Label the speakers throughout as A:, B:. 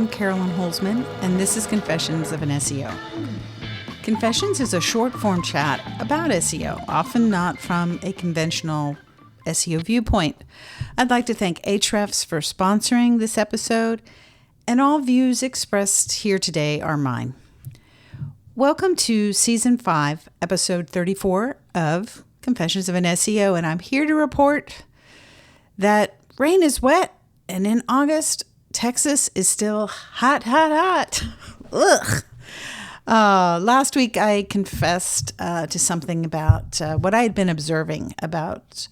A: I'm Carolyn Holzman, and this is Confessions of an SEO. Confessions is a short-form chat about SEO, often not from a conventional SEO viewpoint. I'd like to thank Ahrefs for sponsoring this episode, and all views expressed here today are mine. Welcome to Season 5, Episode 34 of Confessions of an SEO, and I'm here to report that rain is wet, and in August, Texas is still hot. Ugh. Last week, I confessed to something about what I had been observing about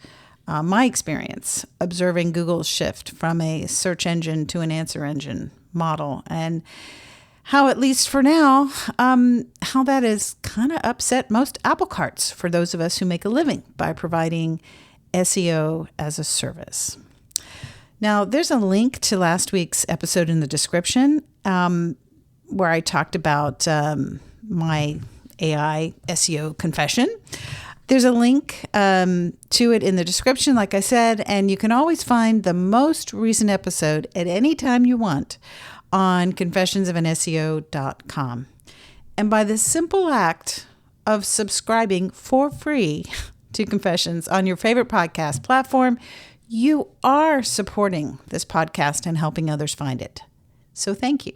A: my experience observing Google's shift from a search engine to an answer engine model, and how, at least for now, how that has kind of upset most apple carts for those of us who make a living by providing SEO as a service. Now, there's a link to last week's episode in the description where I talked about my AI SEO confession. There's a link to it in the description, like I said, and you can always find the most recent episode at any time you want on confessionsofanseo.com. And by the simple act of subscribing for free to Confessions on your favorite podcast platform, you are supporting this podcast and helping others find it. So thank you.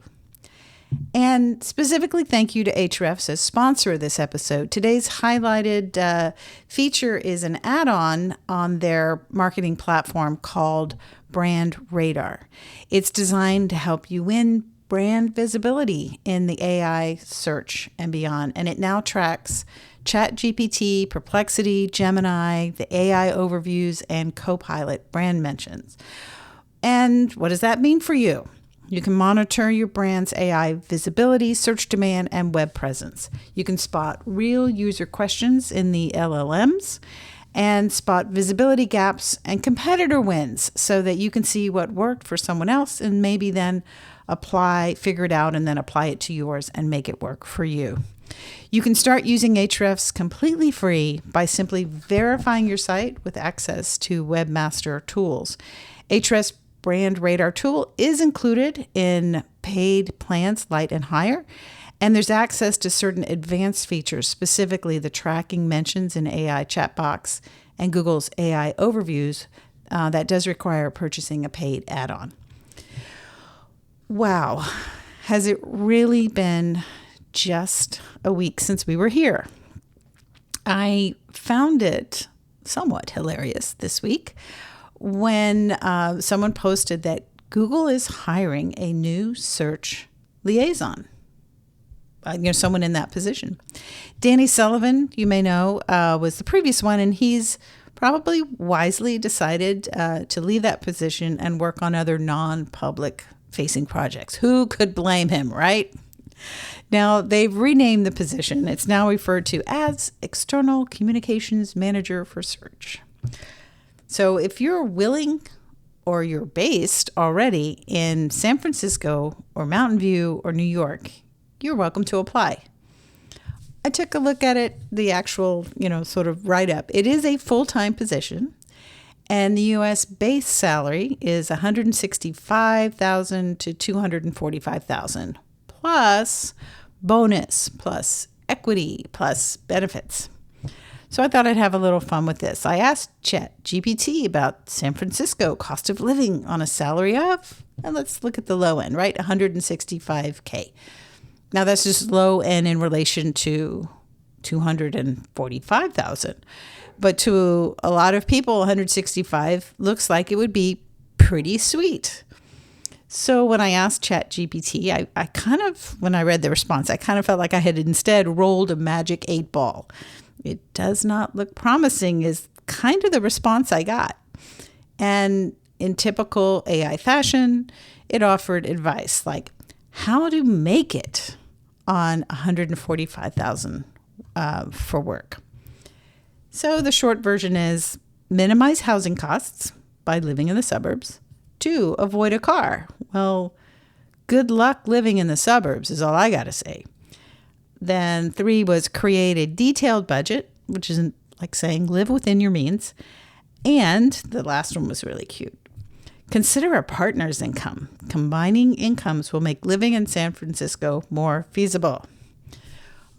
A: And specifically, thank you to Ahrefs as sponsor of this episode. Today's highlighted feature is an add-on on their marketing platform called Brand Radar. It's designed to help you win brand visibility in the AI search and beyond. And it now tracks ChatGPT, Perplexity, Gemini, the AI overviews, and Copilot brand mentions. And what does that mean for you? You can monitor your brand's AI visibility, search demand, and web presence. You can spot real user questions in the LLMs and spot visibility gaps and competitor wins so that you can see what worked for someone else and maybe then figure it out and then apply it to yours and make it work for you. You can start using Ahrefs completely free by simply verifying your site with access to Webmaster Tools. Ahrefs Brand Radar tool is included in paid plans, light and higher, and there's access to certain advanced features, specifically the tracking mentions in AI chat box and Google's AI overviews that does require purchasing a paid add-on. Wow, has it really been just a week since we were here? I found it somewhat hilarious this week when someone posted that Google is hiring a new search liaison. Someone in that position. Danny Sullivan, you may know, was the previous one, and he's probably wisely decided to leave that position and work on other non-public facing projects. Who could blame him, right? Now, they've renamed the position. It's now referred to as External Communications Manager for Search. So if you're willing or you're based already in San Francisco or Mountain View or New York, you're welcome to apply. I took a look at it, the actual, sort of write-up. It is a full-time position, and the U.S. base salary is $165,000 to $245,000, plus bonus, plus equity, plus benefits. So I thought I'd have a little fun with this. I asked ChatGPT about San Francisco cost of living on a salary of, and let's look at the low end, right? $165K. Now that's just low end in relation to $245,000. But to a lot of people, 165 looks like it would be pretty sweet. So when I asked ChatGPT, I kind of, when I read the response, I kind of felt like I had instead rolled a magic 8-ball. It does not look promising is kind of the response I got. And in typical AI fashion, it offered advice like how to make it on $145,000 for work. So the short version is minimize housing costs by living in the suburbs. 2, avoid a car. Well, good luck living in the suburbs is all I got to say. Then 3 was create a detailed budget, which isn't like saying live within your means. And the last one was really cute. Consider a partner's income. Combining incomes will make living in San Francisco more feasible.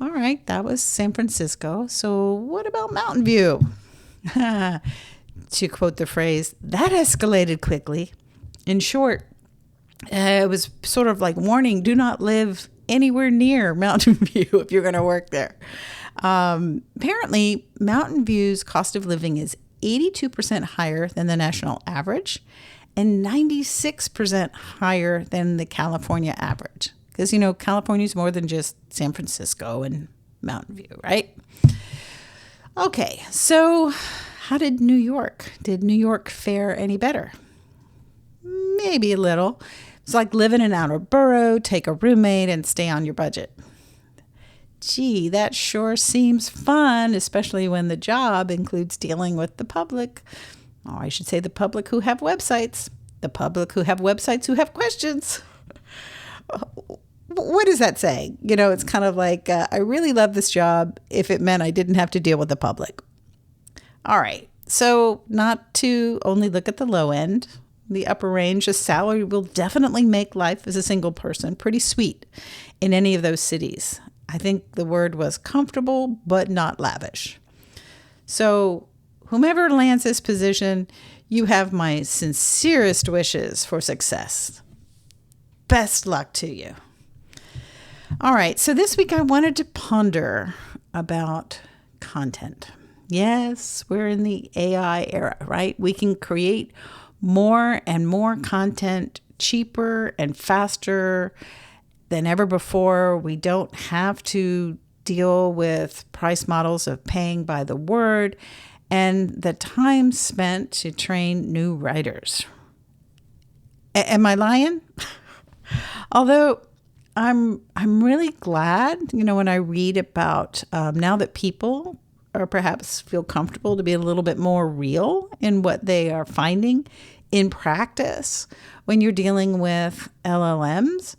A: All right, that was San Francisco. So what about Mountain View? To quote the phrase, that escalated quickly. In short, it was sort of like warning, do not live anywhere near Mountain View if you're going to work there. Apparently, Mountain View's cost of living is 82% higher than the national average and 96% higher than the California average. Because, California is more than just San Francisco and Mountain View, right? Okay, so how did New York? Did New York fare any better? Maybe a little. It's like live in an outer borough, take a roommate, and stay on your budget. Gee, that sure seems fun, especially when the job includes dealing with the public. Oh, I should say the public who have websites. The public who have websites who have questions. What does that say? It's kind of like, I really love this job if it meant I didn't have to deal with the public. All right, so not to only look at the low end, the upper range, a salary will definitely make life as a single person pretty sweet in any of those cities. I think the word was comfortable, but not lavish. So whomever lands this position, you have my sincerest wishes for success. Best luck to you. All right, so this week I wanted to ponder about content. Yes, we're in the AI era, right? We can create more and more content cheaper and faster than ever before. We don't have to deal with price models of paying by the word and the time spent to train new writers. Am I lying? Although I'm really glad, when I read about now that people or perhaps feel comfortable to be a little bit more real in what they are finding in practice when you're dealing with LLMs.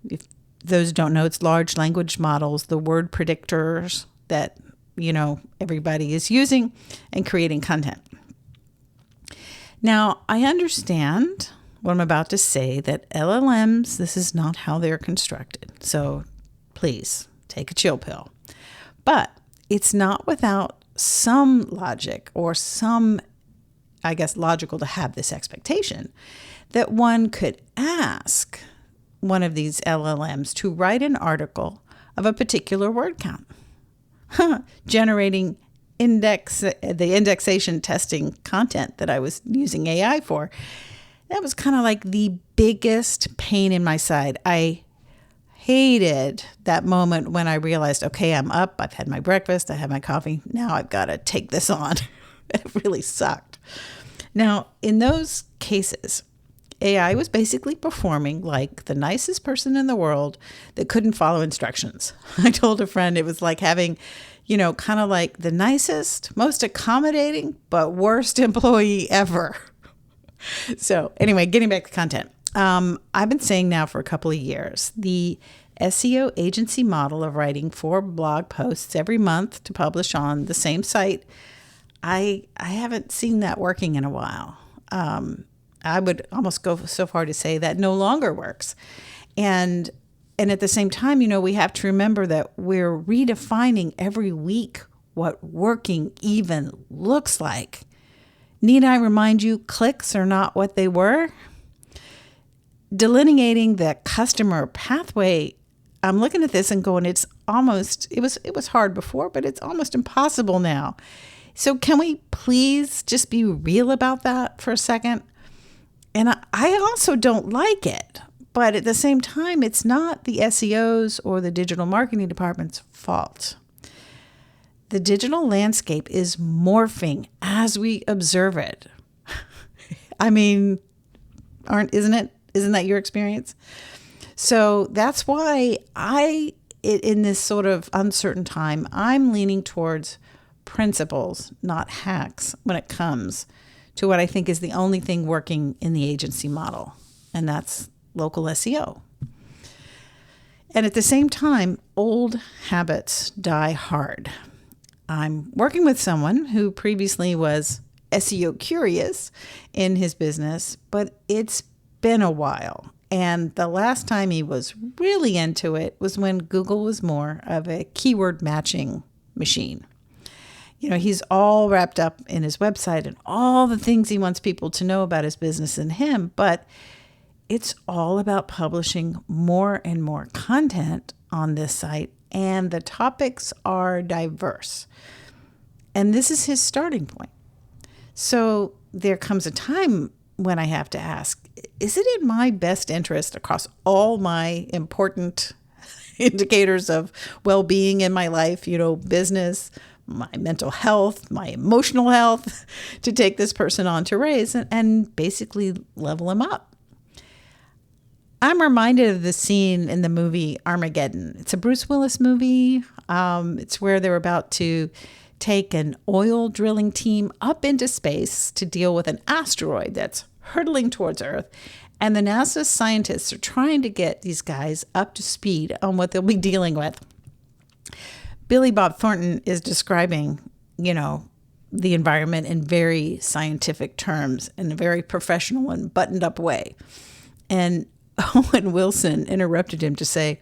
A: If those don't know, it's large language models, the word predictors that, everybody is using and creating content. Now, I understand what I'm about to say, that LLMs, this is not how they're constructed. So please take a chill pill. But it's not without some logic or some, I guess, logical to have this expectation that one could ask one of these LLMs to write an article of a particular word count, generating the indexation testing content that I was using AI for. That was kind of like the biggest pain in my side. I hated that moment when I realized, okay, I'm up, I've had my breakfast, I had my coffee, now I've got to take this on. It really sucked. Now, in those cases, AI was basically performing like the nicest person in the world that couldn't follow instructions. I told a friend it was like having, kind of like the nicest, most accommodating, but worst employee ever. So anyway, getting back to content. I've been saying now for a couple of years, the SEO agency model of writing 4 blog posts every month to publish on the same site, I haven't seen that working in a while. I would almost go so far to say that no longer works. And at the same time, we have to remember that we're redefining every week what working even looks like. Need I remind you, clicks are not what they were? Delineating the customer pathway, I'm looking at this and going, it was hard before, but it's almost impossible now. So can we please just be real about that for a second? And I also don't like it, but at the same time, it's not the SEOs or the digital marketing department's fault. The digital landscape is morphing as we observe it. I mean, isn't it? Isn't that your experience? So that's why in this sort of uncertain time, I'm leaning towards principles, not hacks, when it comes to what I think is the only thing working in the agency model, and that's local SEO. And at the same time, old habits die hard. I'm working with someone who previously was SEO curious in his business, but it's been a while. And the last time he was really into it was when Google was more of a keyword matching machine. He's all wrapped up in his website and all the things he wants people to know about his business and him, but it's all about publishing more and more content on this site, and the topics are diverse. And this is his starting point. So there comes a time when I have to ask, is it in my best interest across all my important indicators of well-being in my life, business, my mental health, my emotional health, to take this person on to raise and basically level him up? I'm reminded of the scene in the movie Armageddon. It's a Bruce Willis movie. It's where they're about to take an oil drilling team up into space to deal with an asteroid that's hurtling towards Earth. And the NASA scientists are trying to get these guys up to speed on what they'll be dealing with. Billy Bob Thornton is describing, the environment in very scientific terms in a very professional and buttoned up way. And Owen Wilson interrupted him to say,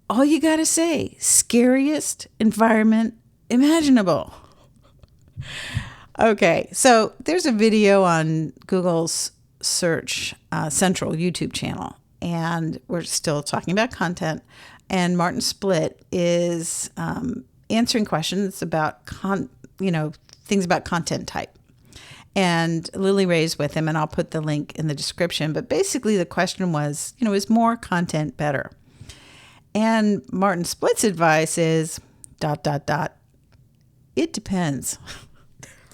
A: all you got to say, scariest environment imaginable. Okay, so there's a video on Google's Search Central YouTube channel, and we're still talking about content. And Martin Splitt is answering questions about things about content type. And Lily Ray's with him, and I'll put the link in the description. But basically the question was, is more content better? And Martin Splitt's advice is ... It depends.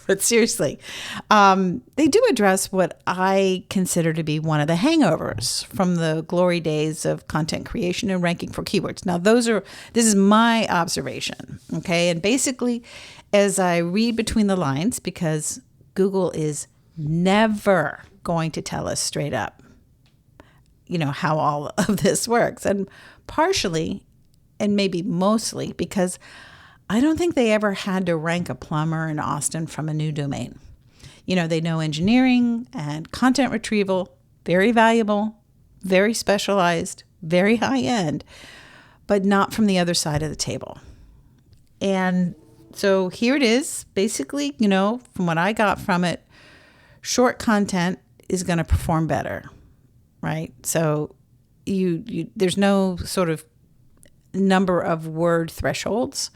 A: But seriously, they do address what I consider to be one of the hangovers from the glory days of content creation and ranking for keywords. Now, this is my observation, okay? And basically, as I read between the lines, because Google is never going to tell us straight up, how all of this works. And partially, and maybe mostly, because I don't think they ever had to rank a plumber in Austin from a new domain. They know engineering and content retrieval, very valuable, very specialized, very high end, but not from the other side of the table. And so here it is. Basically, from what I got from it, short content is going to perform better, right? So there's no sort of number of word thresholds.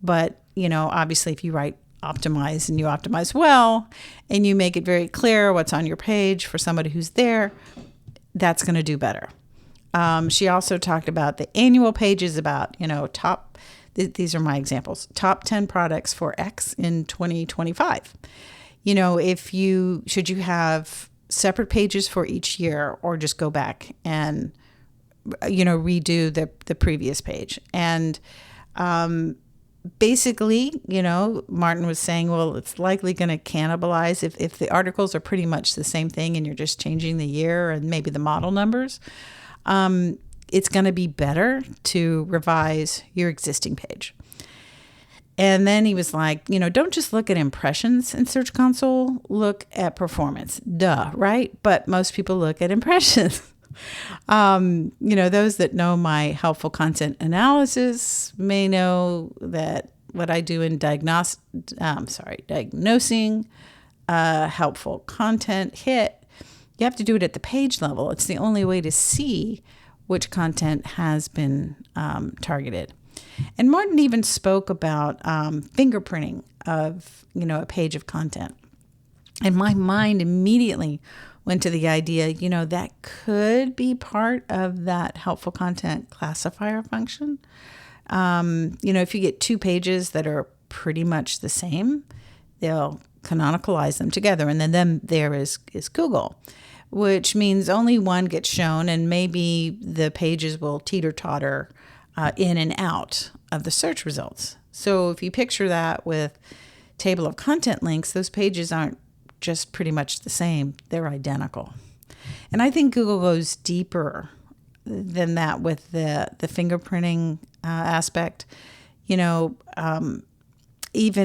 A: But, obviously if you write optimize and you optimize well and you make it very clear what's on your page for somebody who's there, that's going to do better. She also talked about the annual pages about, these are my examples, top 10 products for X in 2025. Should you have separate pages for each year or just go back and, redo the previous page? And, basically, Martin was saying, well, it's likely going to cannibalize if the articles are pretty much the same thing and you're just changing the year and maybe the model numbers. It's going to be better to revise your existing page. And then he was like, don't just look at impressions in Search Console, look at performance. Duh, right? But most people look at impressions. Those that know my helpful content analysis may know that what I do in diagnosing helpful content hit, you have to do it at the page level. It's the only way to see which content has been targeted. And Martin even spoke about fingerprinting of, a page of content. And my mind immediately went to the idea, that could be part of that helpful content classifier function. If you get two pages that are pretty much the same, they'll canonicalize them together. And then there is Google, which means only one gets shown, and maybe the pages will teeter-totter in and out of the search results. So if you picture that with table of content links, those pages aren't just pretty much the same. They're identical. And I think Google goes deeper than that with the fingerprinting aspect. Even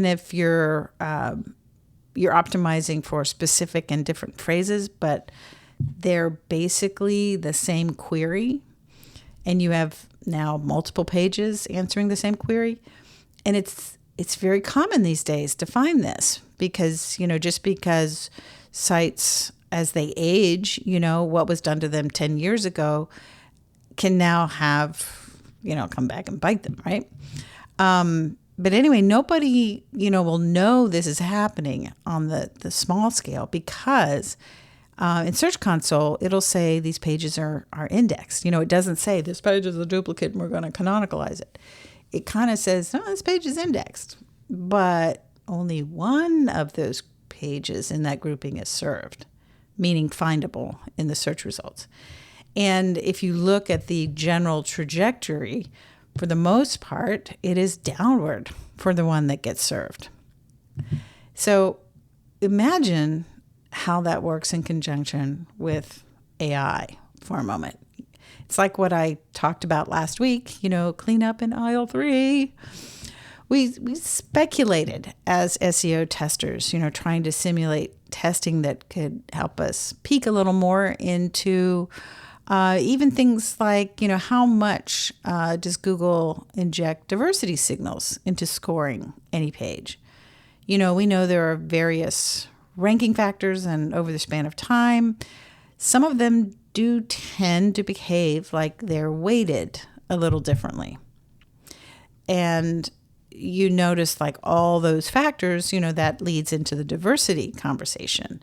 A: if you're you're optimizing for specific and different phrases, but they're basically the same query. And you have now multiple pages answering the same query. And it's very common these days to find this because, just because sites as they age, what was done to them 10 years ago can now have, come back and bite them, right? But anyway, nobody, will know this is happening on the small scale because in Search Console, it'll say these pages are indexed. It doesn't say this page is a duplicate and we're going to canonicalize it. It kind of says, no, this page is indexed, but only one of those pages in that grouping is served, meaning findable in the search results. And if you look at the general trajectory, for the most part, it is downward for the one that gets served. So imagine how that works in conjunction with AI for a moment. It's like what I talked about last week, clean up in aisle 3. We speculated as SEO testers, trying to simulate testing that could help us peek a little more into even things like, how much does Google inject diversity signals into scoring any page? We know there are various ranking factors, and over the span of time, some of them do tend to behave like they're weighted a little differently. And you notice like all those factors, that leads into the diversity conversation,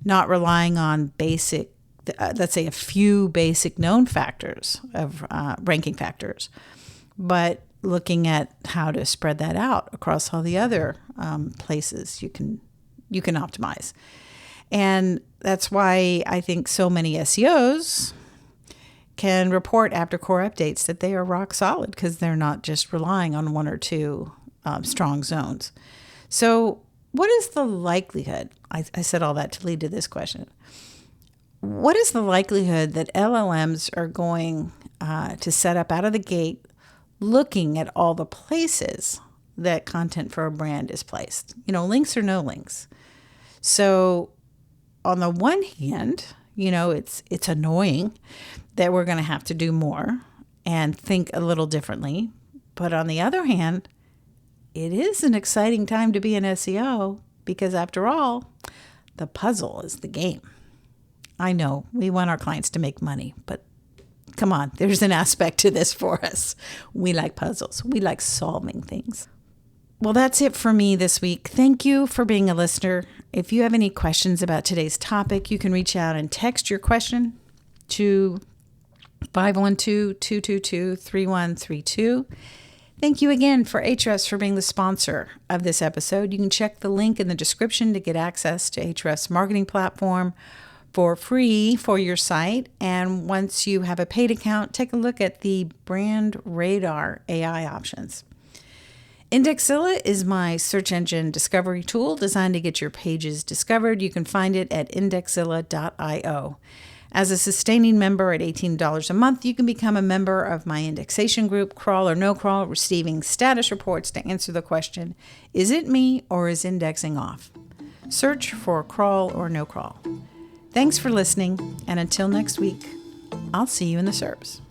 A: not relying on basic, let's say a few basic known factors of ranking factors, but looking at how to spread that out across all the other places you can optimize. And that's why I think so many SEOs can report after core updates that they are rock solid because they're not just relying on one or two strong zones. So what is the likelihood? I said all that to lead to this question. What is the likelihood that LLMs are going to set up out of the gate looking at all the places that content for a brand is placed? Links or no links. So on the one hand, it's annoying that we're going to have to do more and think a little differently. But on the other hand, it is an exciting time to be an SEO because after all, the puzzle is the game. I know we want our clients to make money, but come on, there's an aspect to this for us. We like puzzles. We like solving things. Well, that's it for me this week. Thank you for being a listener. If you have any questions about today's topic, you can reach out and text your question to 512-222-3132. Thank you again for Ahrefs for being the sponsor of this episode. You can check the link in the description to get access to Ahrefs' marketing platform for free for your site. And once you have a paid account, take a look at the Brand Radar AI options. Indexilla is my search engine discovery tool designed to get your pages discovered. You can find it at indexilla.io. As a sustaining member at $18 a month, you can become a member of my indexation group, Crawl or No Crawl, receiving status reports to answer the question, is it me or is indexing off? Search for Crawl or No Crawl. Thanks for listening, and until next week, I'll see you in the SERPs.